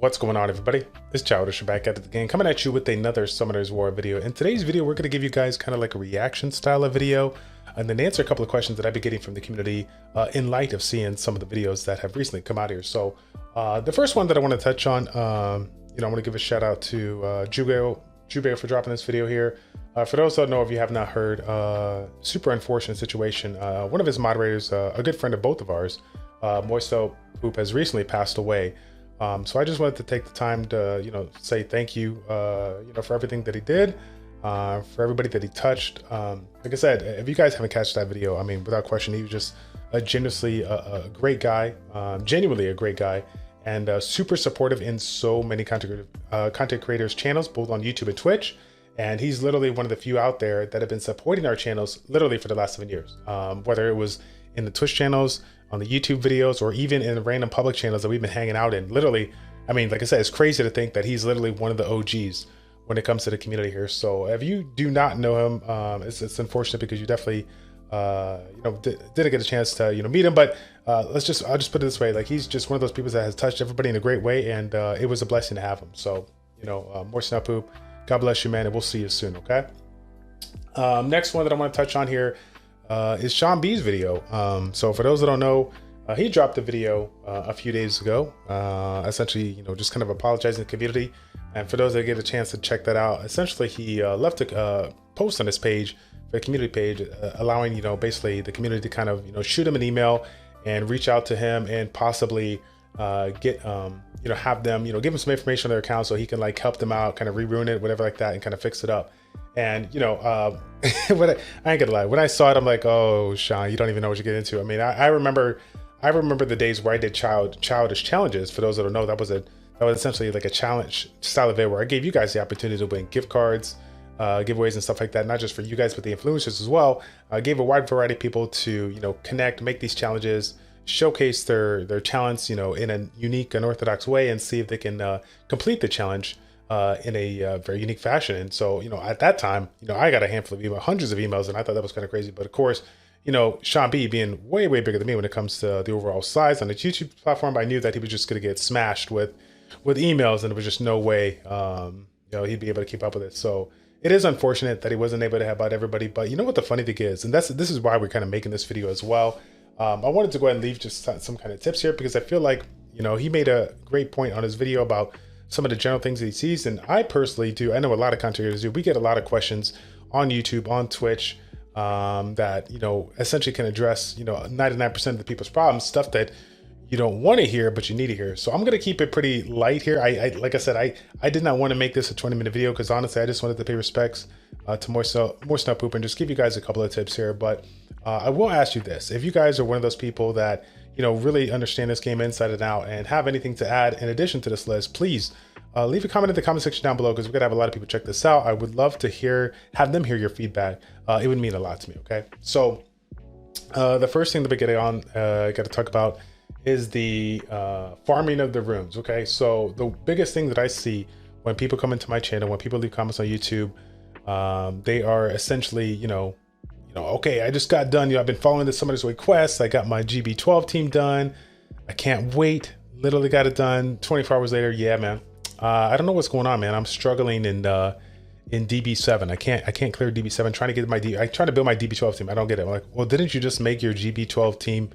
What's going on, everybody? It's Childish back at it again, coming at you with another Summoner's War video. In today's video, we're going to give you guys kind of like a reaction style of video and then answer a couple of questions that I've been getting from the community in light of seeing some of the videos that have recently come out here. So the first one that I want to touch on, I want to give a shout out to Jubail for dropping this video here. For those that don't know, if you have not heard, super unfortunate situation. One of his moderators, a good friend of both of ours, Moisto Hoop, has recently passed away. So I just wanted to take the time to, say thank you, for everything that he did, for everybody that he touched. Like I said, if you guys haven't catched that video, I mean, without question, he was just genuinely a great guy, genuinely a great guy, and super supportive in so many content creators channels, both on YouTube and Twitch. And he's literally one of the few out there that have been supporting our channels literally for the last 7 years, whether it was in the Twitch channels, on the YouTube videos, or even in the random public channels that we've been hanging out in. Literally, I mean, like I said, it's crazy to think that he's literally one of the OGs when it comes to the community here. So if you do not know him, it's unfortunate because you definitely, didn't get a chance to, meet him. But I'll just put it this way: like, he's just one of those people that has touched everybody in a great way, and it was a blessing to have him. So, MoistSnailPoop, God bless you, man, and we'll see you soon. Okay. Next one that I want to touch on here is Sean B's video. So for those that don't know, he dropped a video a few days ago, essentially, just kind of apologizing to the community. And for those that get a chance to check that out, essentially he left a post on his page, the community page, allowing, basically the community to kind of, shoot him an email and reach out to him and possibly get, have them, give him some information on their account so he can like help them out, kind of re-ruin it, whatever like that, and kind of fix it up. And, I ain't gonna lie, when I saw it, I'm like, oh, Sean, you don't even know what you get into. I mean, I remember the days where I did childish challenges. For those that don't know, that was essentially like a challenge style of video where I gave you guys the opportunity to win gift cards, giveaways and stuff like that, not just for you guys, but the influencers as well. I gave a wide variety of people to, connect, make these challenges, showcase their talents, in a unique, unorthodox way, and see if they can complete the challenge in a very unique fashion. And so, at that time, I got a handful of emails, hundreds of emails, and I thought that was kind of crazy. But of course, Sean B being way bigger than me when it comes to the overall size on the YouTube platform, I knew that he was just going to get smashed with emails, and there was just no way, he'd be able to keep up with it. So it is unfortunate that he wasn't able to help out everybody. But you know what the funny thing is, and this is why we're kind of making this video as well. I wanted to go ahead and leave just some kind of tips here, because I feel like, he made a great point on his video about some of the general things that he sees. And I personally do, I know a lot of content creators do, we get a lot of questions on YouTube, on Twitch, that, essentially can address, 99% of the people's problems, stuff that you don't want to hear, but you need to hear. So I'm going to keep it pretty light here. Like I said, I did not want to make this a 20-minute video, because honestly, I just wanted to pay respects to MoistSnailPoop and just give you guys a couple of tips here. But I will ask you this: if you guys are one of those people that, really understand this game inside and out and have anything to add in addition to this list, please leave a comment in the comment section down below, because we're gonna have a lot of people check this out. I would love to have them hear your feedback. It would mean a lot to me. Okay, so the first thing that we get on, got to talk about is the farming of the runes. Okay, so the biggest thing that I see when people come into my channel, when people leave comments on YouTube, they are essentially, okay, I just got done. I've been following some of this requests. I got my GB12 team done. I can't wait. Literally got it done. 24 hours later, yeah, man. I don't know what's going on, man. I'm struggling in DB7. I can't clear DB7. Trying to get I try to build my DB12 team. I don't get it. I'm like, well, didn't you just make your GB12 team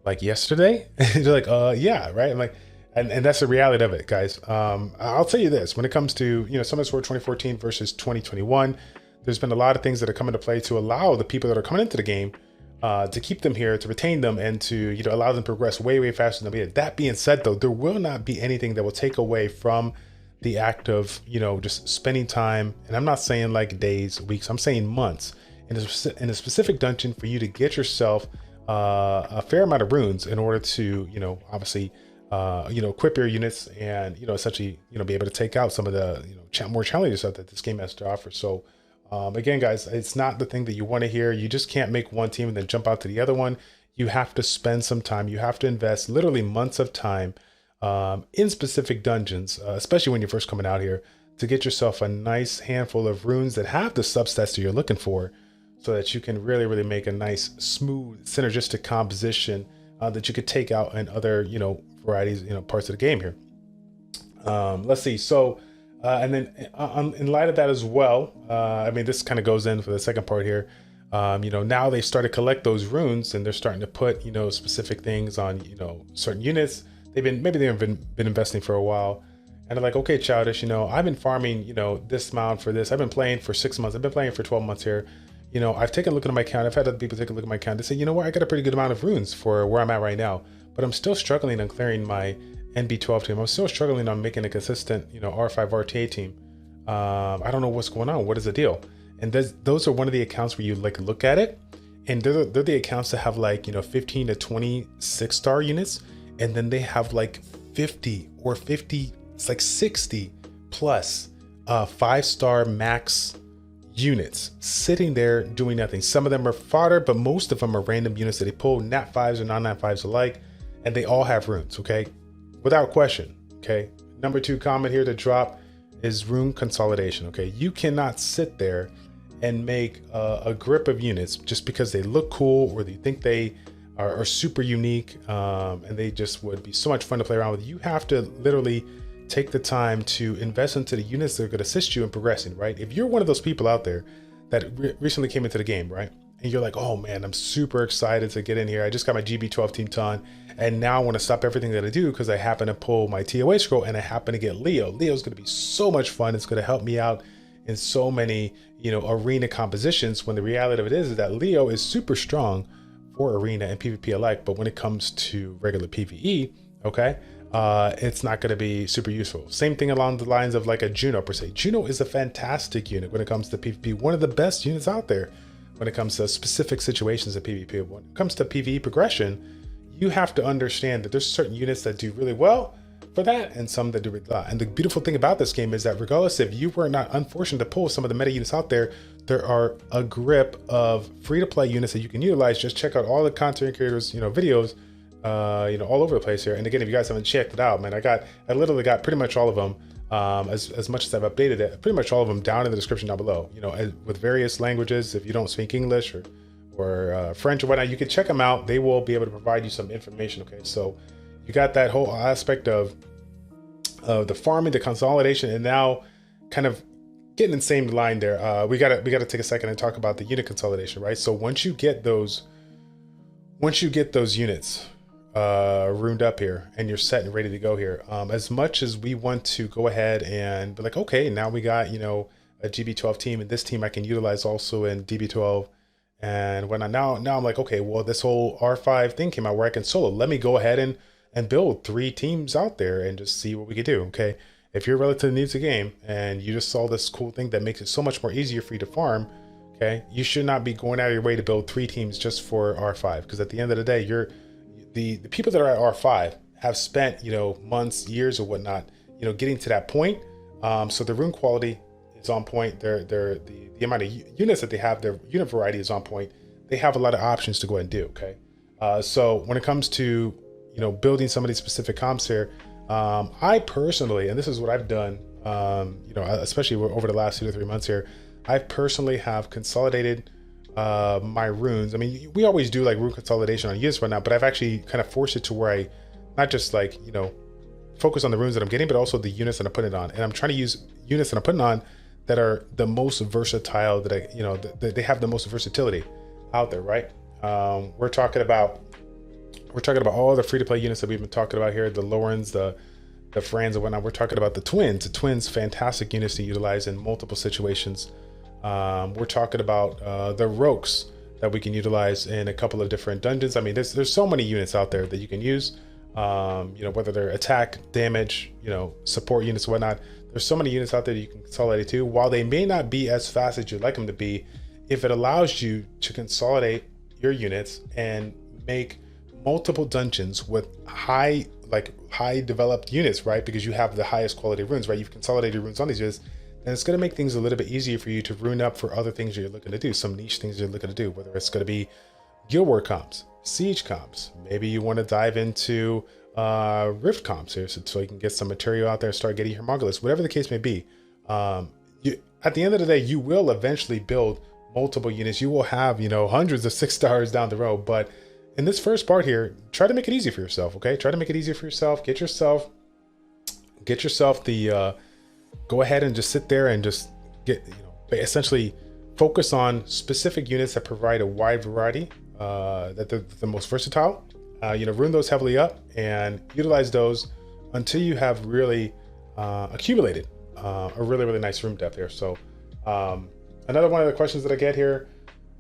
like yesterday? They're like, yeah, right. I'm like, and that's the reality of it, guys. I'll tell you this: when it comes to Summoners War 2014 versus 2021. There's been a lot of things that are coming to play to allow the people that are coming into the game to keep them here, to retain them, and to allow them to progress way faster than we did. That being said, though, there will not be anything that will take away from the act of just spending time. And I'm not saying like days, weeks. I'm saying months in a specific dungeon for you to get yourself a fair amount of runes in order to obviously equip your units and essentially be able to take out some of the more challenging stuff that this game has to offer. So again, guys, it's not the thing that you want to hear. You just can't make one team and then jump out to the other one. You have to spend some time. You have to invest literally months of time in specific dungeons, especially when you're first coming out here, to get yourself a nice handful of runes that have the substats that you're looking for, so that you can really make a nice, smooth, synergistic composition that you could take out in other, varieties, parts of the game here. Let's see. So, and then in light of that as well, I mean, this kind of goes in for the second part here. You know, now they started to collect those runes and they're starting to put, you know, specific things on, you know, certain units. Maybe they've been investing for a while. And they're like, okay, Childish, you know, I've been farming, you know, this amount for this. I've been playing for 6 months. I've been playing for 12 months here. You know, I've taken a look at my account. I've had other people take a look at my account. They say, you know what, I got a pretty good amount of runes for where I'm at right now, but I'm still struggling on clearing my NB12 team. I'm still struggling on making a consistent, you know, R5 RTA team. I don't know what's going on. What is the deal? And those are one of the accounts where you like look at it, and they're the accounts that have like, you know, 15 to 20 6-star units, and then they have like 50 or 50, it's like 60 plus 5-star max units sitting there doing nothing. Some of them are fodder, but most of them are random units that they pull, nat 5s or non-nat 5s alike, and they all have runes, okay? Without question, okay? Number 2 comment here to drop is rune consolidation, okay? You cannot sit there and make a grip of units just because they look cool or they think they are super unique, and they just would be so much fun to play around with. You have to literally take the time to invest into the units that are going to assist you in progressing, right? If you're one of those people out there that recently came into the game, right? And you're like, oh man, I'm super excited to get in here. I just got my GB12 team ton, and now I want to stop everything that I do because I happen to pull my TOA scroll and I happen to get Leo. Leo's going to be so much fun. It's going to help me out in so many, you know, arena compositions, when the reality of it is that Leo is super strong for arena and PvP alike, but when it comes to regular PvE, okay, it's not going to be super useful. Same thing along the lines of like a Juno per se. Juno is a fantastic unit when it comes to PvP, one of the best units out there when it comes to specific situations of PvP. When it comes to PvE progression, you have to understand that there's certain units that do really well for that and some that do really well. And the beautiful thing about this game is that regardless if you were not unfortunate to pull some of the meta units out there, there are a grip of free-to-play units that you can utilize. Just check out all the content creators, you know, videos, you know, all over the place here. And again, if you guys haven't checked it out, man, I literally got pretty much all of them, as much as I've updated it, pretty much all of them down in the description down below, you know, with various languages. If you don't speak English or French or whatnot, you can check them out. They will be able to provide you some information. Okay, so you got that whole aspect of the farming, the consolidation, and now kind of getting in the same line there. We gotta take a second and talk about the unit consolidation, right? So once you get those units runed up here and you're set and ready to go here, as much as we want to go ahead and be like, okay, now we got, you know, a GB12 team, and this team I can utilize also in DB12 and whatnot. Now I'm like, okay, well, this whole R5 thing came out where I can solo. Let me go ahead and build 3 teams out there and just see what we could do. Okay, if you're relatively new to the game and you just saw this cool thing that makes it so much more easier for you to farm, okay, you should not be going out of your way to build 3 teams just for R5, because at the end of the day, the people that are at R5 have spent, you know, months, years or whatnot, you know, getting to that point. So the rune quality is on point. The amount of units that they have, their unit variety is on point. They have a lot of options to go ahead and do. Okay, so when it comes to, you know, building some of these specific comps here, I personally, and this is what I've done, you know, especially over the last 2 to 3 months here, I personally have consolidated my runes. I mean, we always do like rune consolidation on units right now, but I've actually kind of forced it to where I not just like, you know, focus on the runes that I'm getting, but also the units that I'm putting it on. And I'm trying to use units that I'm putting on that are the most versatile, that I, you know, that they have the most versatility out there, right? We're talking about all the free-to-play units that we've been talking about here, the Lorens, the Frans and whatnot. We're talking about the Twins. The Twins, fantastic units to utilize in multiple situations. We're talking about the Rokes that we can utilize in a couple of different dungeons. I mean, there's so many units out there that you can use, you know, whether they're attack, damage, you know, support units, whatnot. There's so many units out there that you can consolidate to. While they may not be as fast as you'd like them to be, if it allows you to consolidate your units and make multiple dungeons with high developed units, right? Because you have the highest quality runes, right? You've consolidated runes on these units, and it's going to make things a little bit easier for you to rune up for other things you're looking to do, some niche things you're looking to do, whether it's going to be guild war comps, siege comps. Maybe you want to dive into rift comps here, so you can get some material out there and start getting Hermogenes, whatever the case may be. At the end of the day, you will eventually build multiple units. You will have, you know, hundreds of 6 stars down the road, but in this first part here, try to make it easy for yourself. Okay, try to make it easy for yourself. Get yourself get yourself the, go ahead and just sit there and just get, essentially focus on specific units that provide a wide variety, that they're the most versatile. Rune those heavily up and utilize those until you have really accumulated a really nice room depth here. So another one of the questions that I get here,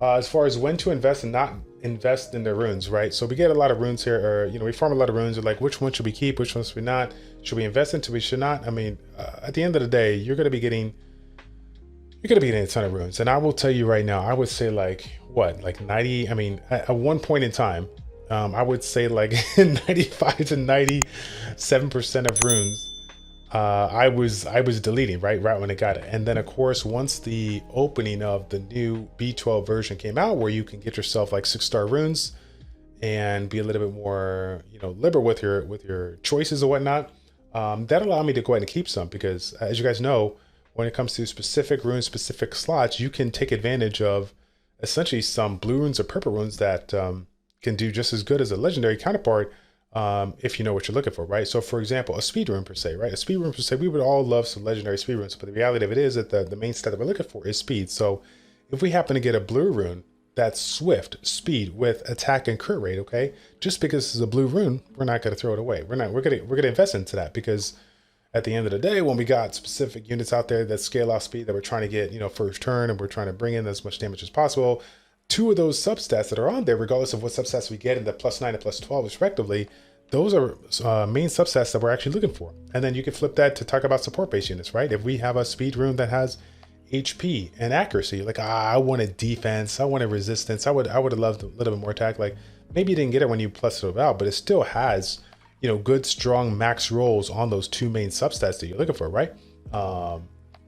as far as when to invest and not invest in the runes, right? So we get a lot of runes here, or we farm a lot of runes. Or like, which one should we keep? Which ones should we not? Should we invest into? We should not. I mean, at the end of the day, you're going to be getting a ton of runes. And I will tell you right now, I would say like 90. I mean, at one point in time, I would say like 95 to 97% of runes, I was deleting right when I got it. And then of course, once the opening of the new B12 version came out, where you can get yourself like 6-star runes and be a little bit more, liberal with your choices or whatnot, that allowed me to go ahead and keep some, because as you guys know, when it comes to specific runes, specific slots, you can take advantage of essentially some blue runes or purple runes that can do just as good as a legendary counterpart, if you know what you're looking for, right? So for example, a speed rune per se, right? A speed rune per se, we would all love some legendary speed runes, but the reality of it is that the main stat that we're looking for is speed. So if we happen to get a blue rune that's swift, speed with attack and crit rate, okay, just because this is a blue rune, we're not going to throw it away. We're gonna invest into that, because at the end of the day, when we got specific units out there that scale off speed that we're trying to get, first turn, and we're trying to bring in as much damage as possible, 2 of those substats that are on there, regardless of what substats we get in the +9 and +12 respectively, those are main substats that we're actually looking for. And then you can flip that to talk about support based units, right? If we have a speed rune that has HP and accuracy, like I wanted defense, I wanted resistance, I would have loved a little bit more attack. Like maybe you didn't get it when you plus it out, but it still has good strong max rolls on those 2 main substats that you're looking for, right? I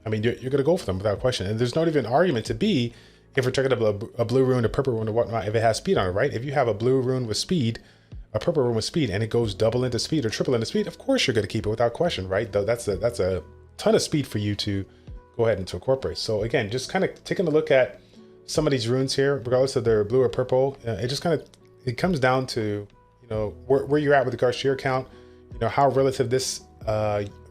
mean, you're gonna go for them without question. And there's not even an argument to be, if we're talking about a blue rune, a purple rune, or whatnot, if it has speed on it, right? If you have a blue rune with speed, a purple rune with speed, and it goes double into speed or triple into speed, of course you're going to keep it without question, right? Though that's a ton of speed for you to go ahead and to incorporate. So again, just kind of taking a look at some of these runes here, regardless of they're blue or purple, it comes down to where you're at with regards to your account, how relative this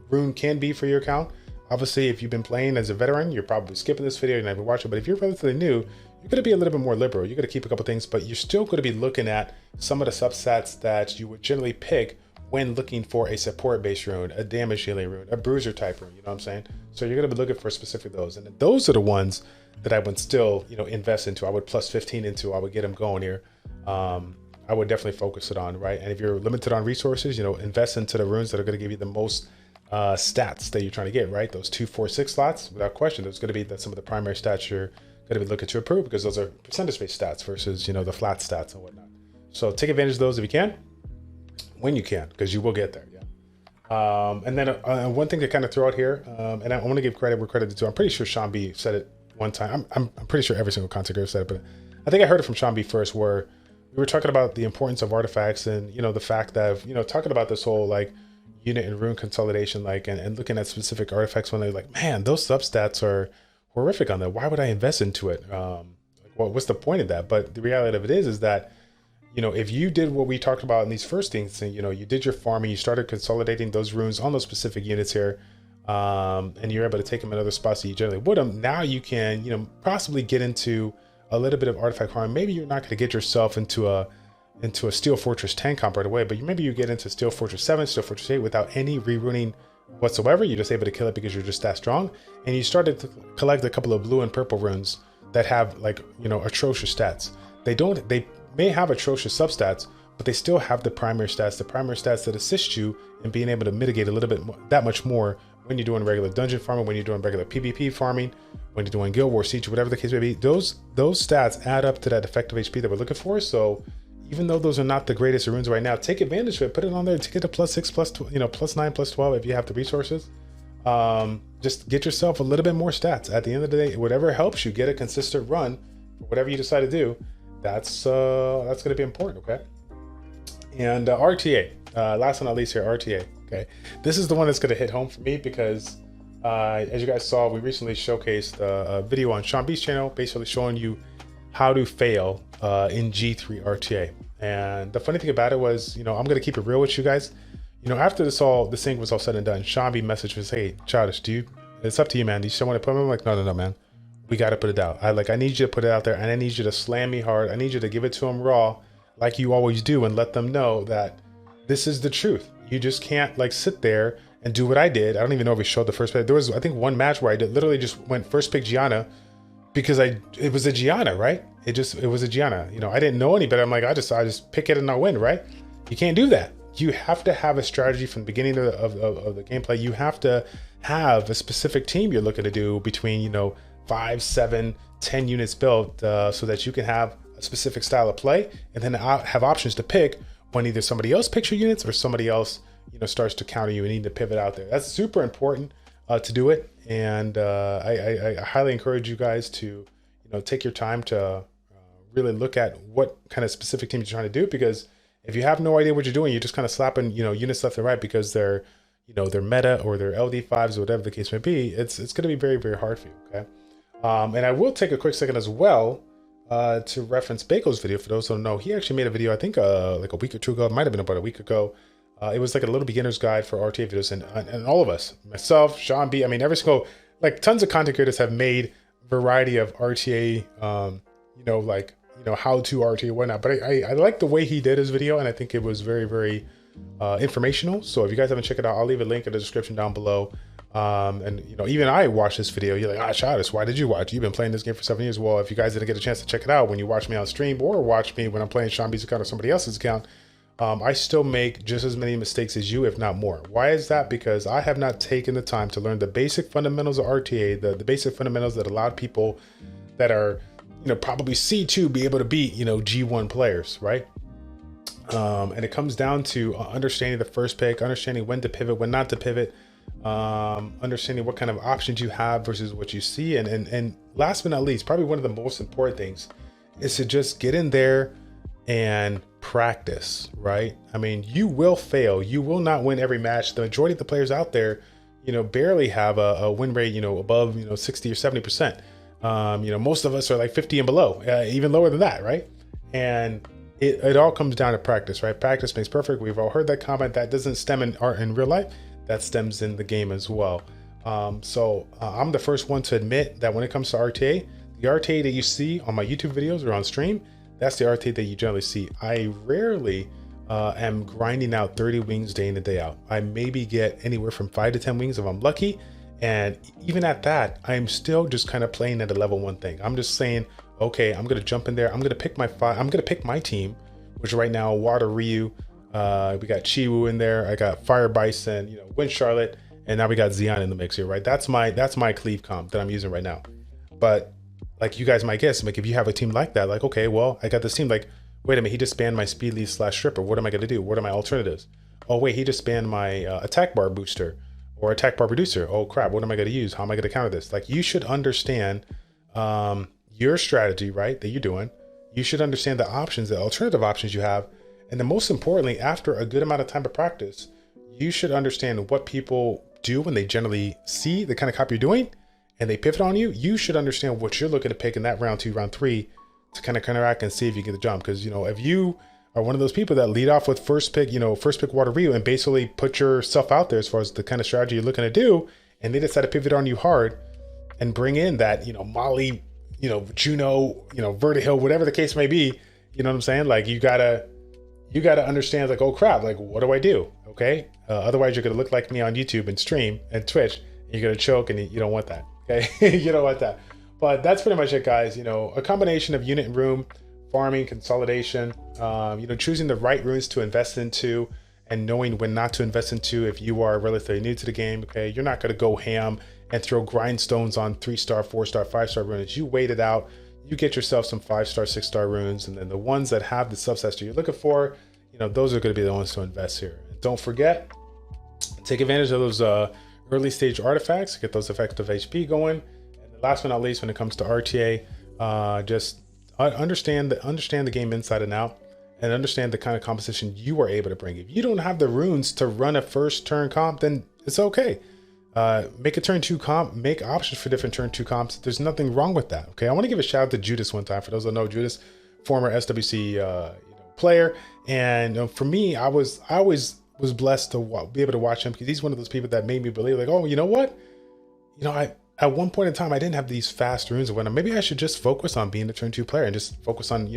rune can be for your account. Obviously, if you've been playing as a veteran, you're probably skipping this video, you're not even watching. But if you're relatively new, you're going to be a little bit more liberal. You're going to keep a couple things, but you're still going to be looking at some of the substats that you would generally pick when looking for a support-based rune, a damage dealing rune, a bruiser type rune. You know what I'm saying? So you're going to be looking for specific those, and those are the ones that I would still, invest into. I would +15 into. I would get them going here. I would definitely focus it on, right? And if you're limited on resources, invest into the runes that are going to give you the most stats that you're trying to get, right? Those 2, 4, 6 slots, without question, those going to be some of the primary stats you're going to be looking to improve, because those are percentage-based stats versus, the flat stats and whatnot. So take advantage of those if you can, when you can, because you will get there. Yeah. And then one thing to kind of throw out here, and I want to give credit where credit is due. I'm pretty sure Sean B said it one time. I'm pretty sure every single content creator said it, but I think I heard it from Sean B first, where we were talking about the importance of artifacts, and the fact that talking about this whole like unit and rune consolidation, like and looking at specific artifacts, when they're like, man, those substats are horrific on that. Why would I invest into it? What's the point of that? But the reality of it is that if you did what we talked about in these first things, and you did your farming, you started consolidating those runes on those specific units here, and you're able to take them in other spots that you generally wouldn't. Now you can possibly get into a little bit of artifact farm. Maybe you're not going to get yourself into a Steel Fortress 10 comp right away, but maybe you get into Steel Fortress 7, Steel Fortress 8 without any reruning whatsoever. You're just able to kill it because you're just that strong, and you started to collect a couple of blue and purple runes that have like atrocious stats. They may have atrocious substats, but they still have the primary stats that assist you in being able to mitigate a little bit more, that much more, when you're doing regular dungeon farming, when you're doing regular PvP farming, when you're doing Guild War Siege, whatever the case may be. Those stats add up to that effective HP that we're looking for. So even though those are not the greatest runes right now, take advantage of it, put it on there to get to +6, +9, +12 if you have the resources. Just get yourself a little bit more stats. At the end of the day, whatever helps you get a consistent run for whatever you decide to do, that's going to be important, okay? And RTA, last but not least here, RTA, okay? This is the one that's going to hit home for me, because as you guys saw, we recently showcased a video on Sean B's channel, basically showing you how to fail in G3 RTA. And the funny thing about it was, I'm going to keep it real with you guys. You know, after this thing was all said and done, Shambi messaged me, hey, Childish, it's up to you, man. Do you still want to put him? I'm like, no, man. We got to put it out. I need you to put it out there, and I need you to slam me hard. I need you to give it to him raw, like you always do, and let them know that this is the truth. You just can't like sit there and do what I did. I don't even know if we showed the first pick. There was, I think, one match where I literally just went first pick Gianna because it was a Gianna, right? It was a Gianna. You know, I didn't know any better. I'm like, I just pick it and I win, right? You can't do that. You have to have a strategy from the beginning of the gameplay. You have to have a specific team you're looking to do between, you know, 5, 7, 10 units built so that you can have a specific style of play and then have options to pick when either somebody else picks your units or somebody else, you know, starts to counter you and need to pivot out there. That's super important to do it. And I highly encourage you guys to, you know, take your time to really look at what kind of specific teams you're trying to do, because if you have no idea what you're doing, you're just kind of slapping, you know, units left and right because they're, you know, they're meta or they're LD5s or whatever the case may be. It's going to be very, very hard for you. Okay. And I will take a quick second as well to reference Baco's video. For those who don't know, he actually made a video, I think like a week or two ago. It might have been about a week ago. It was like a little beginner's guide for RTA videos, and all of us, myself, Sean B, I mean, every single, like tons of content creators have made variety of RTA, you know, like, you know, how to RTA and whatnot. But I like the way he did his video, and I think it was very, very informational. So if you guys haven't checked it out, I'll leave a link in the description down below. And you know, even I watched this video. You're like, Childish, why did you watch? You've been playing this game for 7 years. Well, if you guys didn't get a chance to check it out when you watch me on stream or watch me when I'm playing Sean B's account or somebody else's account, I still make just as many mistakes as you, if not more. Why is that? Because I have not taken the time to learn the basic fundamentals of RTA, the basic fundamentals that allowed people that are, you know, probably C2 be able to beat, you know, G1 players, right? And it comes down to understanding the first pick, understanding when to pivot, when not to pivot, understanding what kind of options you have versus what you see. And last but not least, probably one of the most important things is to just get in there and practice, right? I mean, you will fail. You will not win every match. The majority of the players out there, you know, barely have a win rate, you know, above, you know, 60 or 70%. You know, most of us are like 50 and below, even lower than that, right? And it all comes down to practice, right? Practice makes perfect. We've all heard that comment. That doesn't stem in real life. That stems in the game as well. So I'm the first one to admit that when it comes to RTA, the RTA that you see on my YouTube videos or on stream, that's the RTA that you generally see. I rarely am grinding out 30 wings day in and day out. I maybe get anywhere from 5 to 10 wings if I'm lucky. And even at that, I'm still just kind of playing at a level 1 thing. I'm just saying, okay, I'm going to jump in there. I'm going to pick my team, which right now, Water Ryu, we got Chiwu in there. I got Fire Bison, you know, Wind Charlotte, and now we got Xion in the mix here, right? That's my cleave comp that I'm using right now. But like you guys might guess, like if you have a team like that, like, okay, well, I got this team, like, wait a minute, he just banned my speed lead / stripper. What am I going to do? What are my alternatives? Oh, wait, he just banned my attack bar booster or attack bar reducer. Oh crap, what am I going to use? How am I going to counter this? Like, you should understand your strategy, right, that you're doing. You should understand the options, the alternative options you have. And then most importantly, after a good amount of time of practice, you should understand what people do when they generally see the kind of cop you're doing and they pivot on you. You should understand what you're looking to pick in that round 2, round 3 to kind of counteract and see if you get the jump. Because, you know, if you are one of those people that lead off with first pick Water Ryu and basically put yourself out there as far as the kind of strategy you're looking to do, and they decide to pivot on you hard and bring in that, you know, Molly, you know, Juno, you know, Vertihill, whatever the case may be, you know what I'm saying? Like, you gotta understand, like, oh crap, like, what do I do? Okay. Otherwise you're going to look like me on YouTube and stream and Twitch, and you're going to choke, and you don't want that. Okay. You don't want that. But that's pretty much it, guys. You know, a combination of unit and room, farming, consolidation, you know, choosing the right runes to invest into and knowing when not to invest into if you are relatively new to the game. Okay. You're not going to go ham and throw grindstones on 3-star, 4-star, 5-star runes. You wait it out. You get yourself some 5-star, 6-star runes, and then the ones that have the subsets you're looking for, you know, those are going to be the ones to invest here. And don't forget, take advantage of those early stage artifacts, get those effective HP going. And the last but not least, when it comes to RTA, just understand the game inside and out, and understand the kind of composition you are able to bring. If you don't have the runes to run a first turn comp, then it's okay. Make a turn 2 comp, make options for different turn 2 comps. There's nothing wrong with that. Okay. I want to give a shout out to Judas one time. For those that know Judas, former SWC, you know, player. And for me, I always was blessed to be able to watch him, because he's one of those people that made me believe, like, oh, you know what? I at one point in time I didn't have these fast runes or whatnot. Maybe I should just focus on being a turn 2 player and just focus on,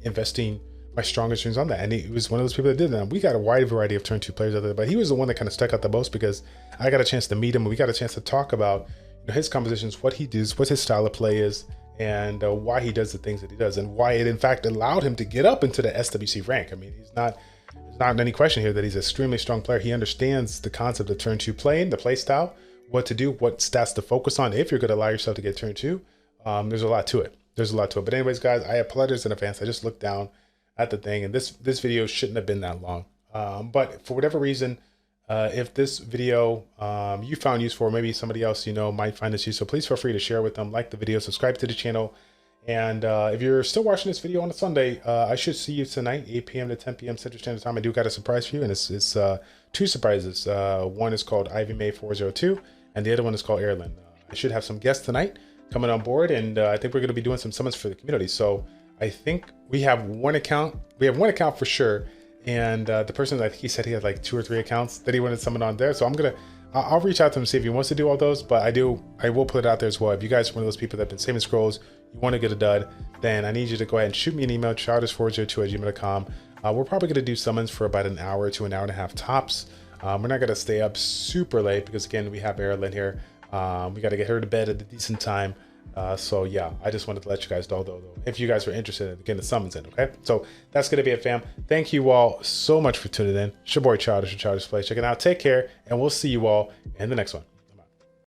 investing my strongest runes on that. And he was one of those people that did that. We got a wide variety of turn 2 players out there, but he was the one that kind of stuck out the most because I got a chance to meet him and we got a chance to talk about his compositions, what he does, what his style of play is, and why he does the things that he does, and why it in fact allowed him to get up into the SWC rank. I mean, there's not any question here that he's an extremely strong player. He understands the concept of turn 2 playing, the play style, what to do, what stats to focus on if you're going to allow yourself to get turn 2. There's a lot to it. But anyways, guys, I apologize in advance. I just looked down at the thing, and this video shouldn't have been that long. But for whatever reason, if this video you found useful, or maybe somebody else might find this useful, please feel free to share with them, like the video, subscribe to the channel. And if you're still watching this video on a Sunday, I should see you tonight, 8 p.m. to 10 p.m. Central Standard Time. I do got a surprise for you, and it's 2 surprises. One is called Ivy May 402, and the other one is called Airlin. I should have some guests tonight coming on board, and I think we're going to be doing some summons for the community. So I think we have one account. We have one account for sure, and the person, I think he said he had like 2 or 3 accounts that he wanted someone on there. So I'll reach out to him and see if he wants to do all those, but I will put it out there as well. If you guys are one of those people that have been saving scrolls, you want to get a dud, then I need you to go ahead and shoot me an email, childish402@gmail.com. We're probably going to do summons for about an hour to an hour and a half tops. We're not going to stay up super late because, again, we have Erilyn here. We got to get her to bed at a decent time. So yeah, I just wanted to let you guys know, though, if you guys were interested in getting the summons in, okay? So that's going to be it, fam. Thank you all so much for tuning in. It's your boy Childish from ChildishPlays. Check it out. Take care, and we'll see you all in the next one.